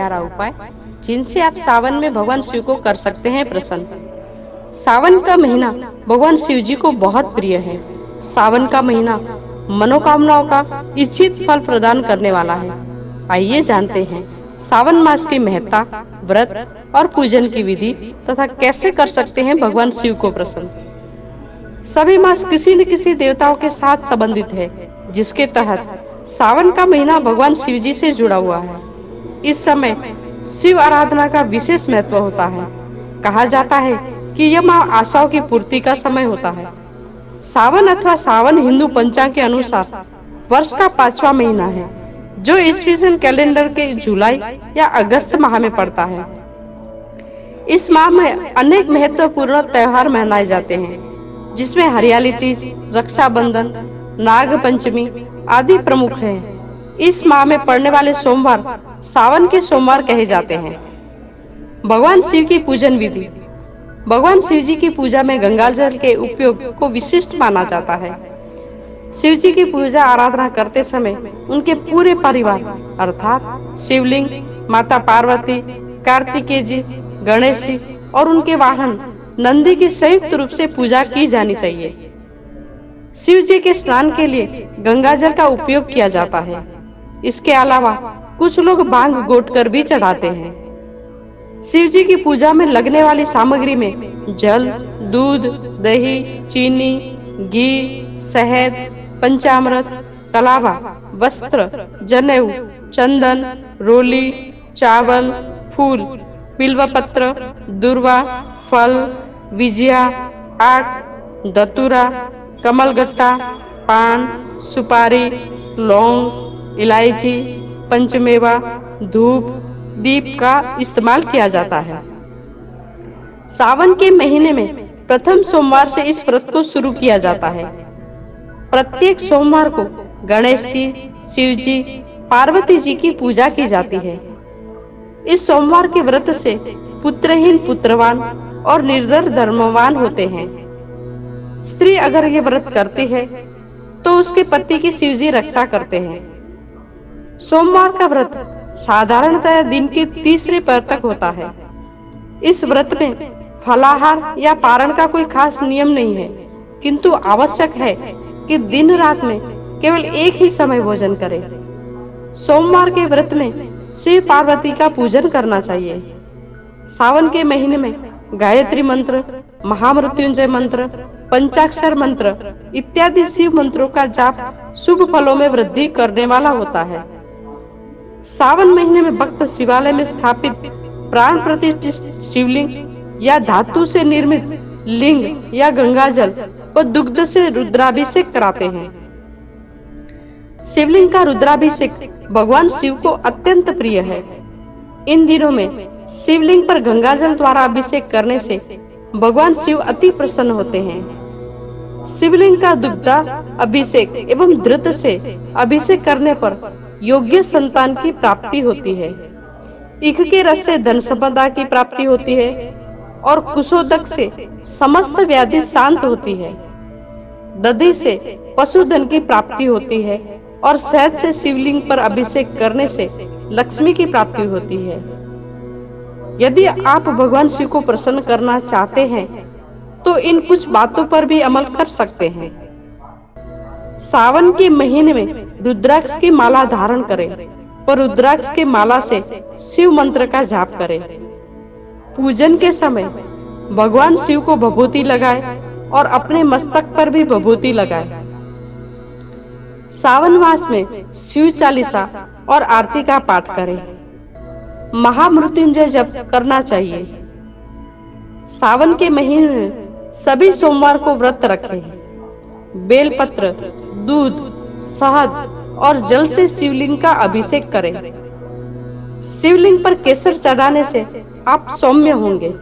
11 उपाय जिनसे आप सावन में भगवान शिव को कर सकते हैं प्रसन्न। सावन का महीना भगवान शिव जी को बहुत प्रिय है। सावन का महीना मनोकामनाओं का इच्छित फल प्रदान करने वाला है। आइए जानते हैं सावन मास की महत्ता, व्रत और पूजन की विधि तथा कैसे कर सकते हैं भगवान शिव को प्रसन्न। सभी मास किसी न किसी देवताओं के साथ संबंधित है, जिसके तहत सावन का महीना भगवान शिव जी से जुड़ा हुआ है। इस समय शिव आराधना का विशेष महत्व होता है। कहा जाता है कि यह मां आशाओं की पूर्ति का समय होता है। सावन अथवा सावन हिंदू पंचांग के अनुसार वर्ष का 5वां महीना है, जो ईस्वी सन कैलेंडर के जुलाई या अगस्त माह में पड़ता है। इस माह में अनेक महत्वपूर्ण त्योहार मनाए जाते हैं, जिसमें हरियाली तीज, रक्षाबंधन, नाग पंचमी आदि प्रमुख हैं। इस माह में पड़ने वाले सोमवार सावन के सोमवार कहे जाते हैं। भगवान शिव की पूजन विधि। भगवान शिव जी की पूजा में गंगा जल के उपयोग को विशिष्ट माना जाता है। शिव जी की पूजा आराधना करते समय उनके पूरे परिवार अर्थात शिवलिंग, माता पार्वती, कार्तिकेय जी, गणेश जी और उनके वाहन नंदी की संयुक्त रूप से पूजा की जानी चाहिए। शिव जी के स्नान के लिए गंगा जल का उपयोग किया जाता है। इसके अलावा कुछ लोग भांग घोट कर भी चढ़ाते हैं। शिव जी की पूजा में लगने वाली सामग्री में जल, दूध, दही, चीनी, घी, शहद, पंचामृत, कलावा, वस्त्र, जनेऊ, चंदन, रोली, चावल, फूल, बिल्वपत्र, दुर्वा, फल, विजिया, आक, दतूरा, कमलगट्टा, पान, सुपारी, लौंग, इलायची, पंचमेवा, धूप, दीप का इस्तेमाल किया जाता है। सावन के महीने में प्रथम सोमवार से इस व्रत को शुरू किया जाता है। प्रत्येक सोमवार को गणेश जी, शिव जी, पार्वती जी की पूजा की जाती है। इस सोमवार के व्रत से पुत्रहीन पुत्रवान और निर्धर धर्मवान होते हैं। स्त्री अगर ये व्रत करती है तो उसके पति की शिव जी रक्षा करते हैं। सोमवार का व्रत साधारणतः दिन के तीसरे पैर तक होता है। इस व्रत में फलाहार या पारण का कोई खास नियम नहीं है, किंतु आवश्यक है कि दिन रात में केवल एक ही समय भोजन करें। सोमवार के व्रत में शिव पार्वती का पूजन करना चाहिए। सावन के महीने में गायत्री मंत्र, महामृत्युंजय मंत्र, पंचाक्षर मंत्र इत्यादि शिव मंत्रों का जाप शुभ फलों में वृद्धि करने वाला होता है। सावन महीने में भक्त शिवालय में स्थापित प्राण प्रतिष्ठित शिवलिंग या धातु से निर्मित लिंग या गंगाजल व दुग्ध से रुद्राभिषेक कराते हैं। शिवलिंग का रुद्राभिषेक भगवान शिव को अत्यंत प्रिय है। इन दिनों में शिवलिंग पर गंगाजल द्वारा अभिषेक करने से भगवान शिव अति प्रसन्न होते हैं। शिवलिंग का दुग्धा अभिषेक एवं धृत से अभिषेक करने पर योग्य संतान की प्राप्ति होती है। ईख के रस से धन संपदा की प्राप्ति होती है और कुशोदक से समस्त व्याधि शांत होती है। दधि से पशुधन की प्राप्ति होती है और शहद से शिवलिंग पर अभिषेक करने से लक्ष्मी की प्राप्ति होती है। यदि आप भगवान शिव को प्रसन्न करना चाहते हैं तो इन कुछ बातों पर भी अमल कर सकते हैं। सावन के महीने में रुद्राक्ष की माला धारण करें और रुद्राक्ष की माला से शिव मंत्र का जाप करें। पूजन के समय भगवान शिव को विभूति लगाएं और अपने मस्तक पर भी विभूति लगाएं। सावन मास में शिव चालीसा और आरती का पाठ करें। महामृत्युंजय जप करना चाहिए। सावन के महीने में सभी सोमवार को व्रत रखें। बेलपत्र, दूध, शहद और जल से शिवलिंग का अभिषेक करें। शिवलिंग पर केसर चढ़ाने से आप सौम्य होंगे।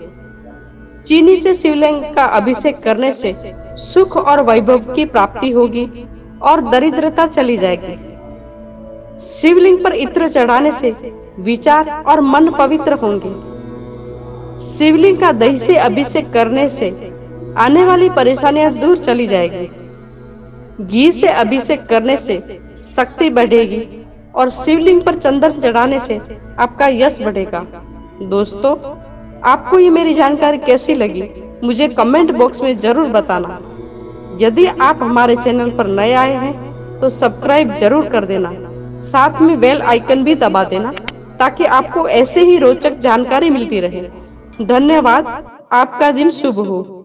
चीनी से शिवलिंग का अभिषेक करने से सुख और वैभव की प्राप्ति होगी और दरिद्रता चली जाएगी। शिवलिंग पर इत्र चढ़ाने से विचार और मन पवित्र होंगे। शिवलिंग का दही से अभिषेक करने से आने वाली परेशानियां दूर चली जाएगी। घी से अभिषेक करने से शक्ति बढ़ेगी और शिवलिंग पर चंदन चढ़ाने से आपका यश बढ़ेगा। दोस्तों, आपको ये मेरी जानकारी कैसी लगी, मुझे कमेंट बॉक्स में जरूर बताना। यदि आप हमारे चैनल पर नए आए हैं तो सब्सक्राइब जरूर कर देना, साथ में बेल आइकन भी दबा देना ताकि आपको ऐसे ही रोचक जानकारी मिलती रहे। धन्यवाद। आपका दिन शुभ हो।